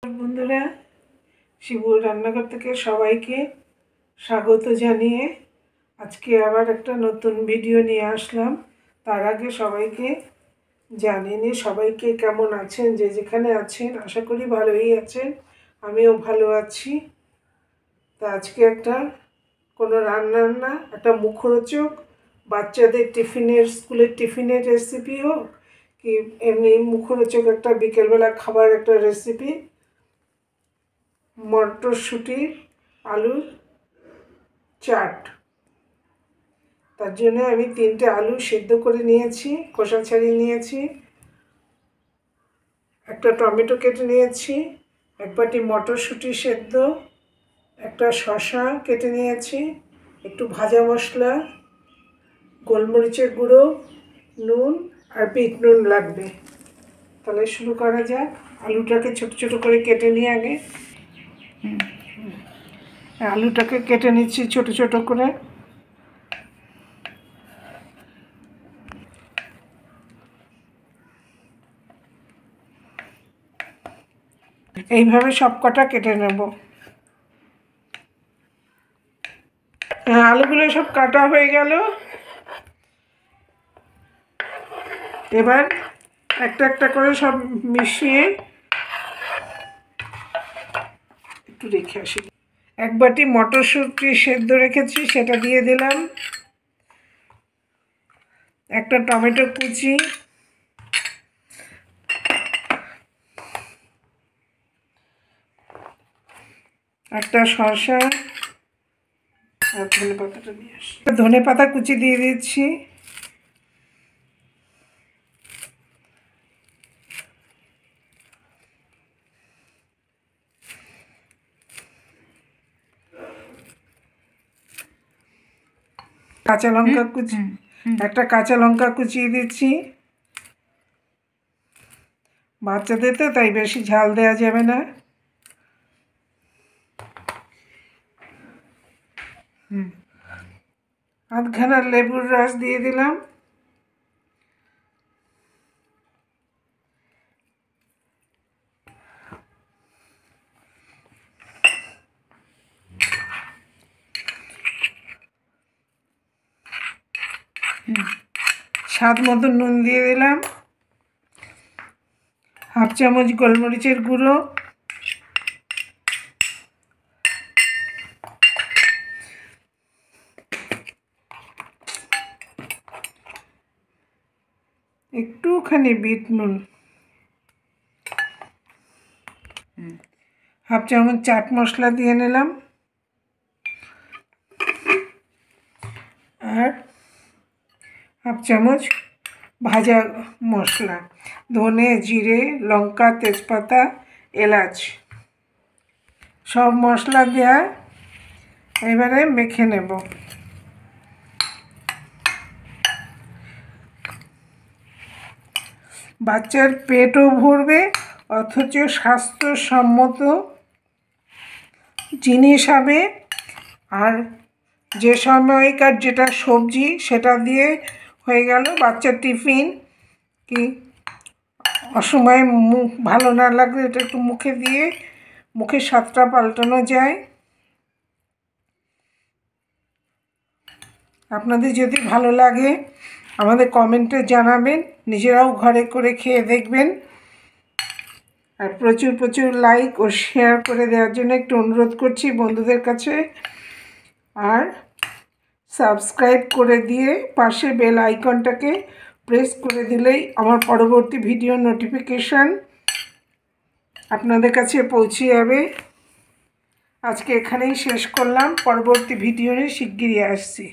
বন্ধুরা, শিবুর রান্নাঘর থেকে সবাইকে স্বাগত জানিয়ে আজকে আবার একটা নতুন ভিডিও নিয়ে আসলাম। তার আগে সবাইকে জানিয়ে সবাইকে কেমন আছেন, যে যেখানে আছেন আশা করি ভালোই আছেন, আমিও ভালো আছি। তা আজকে কোনো রান্না না, একটা মুখরোচক বাচ্চাদের স্কুলের টিফিনের রেসিপি হোক কি এমনি মুখরোচক একটা বিকেলবেলা খাবার একটা রেসিপি, মটরশুঁটির আলুর চাট। তার জন্য আমি 3টে আলু সেদ্ধ করে নিয়েছি, খোসা ছাড়িয়ে নিয়েছি, একটা টমেটো কেটে নিয়েছি, এক বাটি মটরশুঁটি সেদ্ধ, একটা শসা কেটে নিয়েছি, একটু ভাজা মশলা, গোলমরিচের গুঁড়ো, নুন আর বিট নুন লাগবে। তাহলে শুরু করা যাক। আলুটাকে ছোট ছোট করে কেটে নিয়ে আগে আলুটাকে কেটে নিচ্ছি ছোট ছোট করে। এইভাবে সব কটা কেটে নেব। আলুগুলো সব কাটা হয়ে গেল। এবার একটা একটা করে সব মিশিয়ে একটু রেখে আসি। এক বাটি মটরশুঁটি সেদ্ধ রেখেছি, সেটা দিয়ে দিলাম। একটা টমেটো কুচি, একটা শসা আর ধনেপাতাটা দিয়ে আসি। ধনেপাতা কুচি দিয়ে দিচ্ছি। কাঁচা লঙ্কা কুচি, একটা কাঁচা লঙ্কা কুচিয়ে দিচ্ছি। বাচ্চাদের তো তাই বেশি ঝাল দেওয়া যাবে না। আধখানা লেবুর রস দিয়ে দিলাম। স্বাদ মতো নুন দিয়ে দিলাম। হাফ চামচ গোলমরিচের গুঁড়ো, একটুখানি বিট নুন, হাফ চামচ চাট মশলা দিয়ে নিলাম, আর হাফ চামচ ভাজা মশলা, ধনে, জিরে, লঙ্কা, তেজপাতা, এলাচ, সব মশলা দেওয়া। এবারে মেখে নেব। বাচ্চার পেটও ভরবে, অথচ স্বাস্থ্যসম্মত জিনিস হবে। আর যে সময়কার যেটা সবজি সেটা দিয়ে হয়ে গেল। বাচ্চার টিফিন কি অসময়ে মুখ ভালো না লাগলে এটা একটু মুখে দিয়ে মুখের স্বাদটা পাল্টানো যায়। আপনাদের যদি ভালো লাগে আমাদের কমেন্টে জানাবেন, নিজেরাও ঘরে করে খেয়ে দেখবেন। আর প্রচুর প্রচুর লাইক ও শেয়ার করে দেওয়ার জন্য একটু অনুরোধ করছি বন্ধুদের কাছে। আর সাবস্ক্রাইব করে দিয়ে পাশে বেল আইকনটাকে প্রেস করে দিলেই আমার পরবর্তী ভিডিও নোটিফিকেশান আপনাদের কাছে পৌঁছে যাবে। আজকে এখানেই শেষ করলাম, পরবর্তী ভিডিও নিয়ে শিগগিরই আসছি।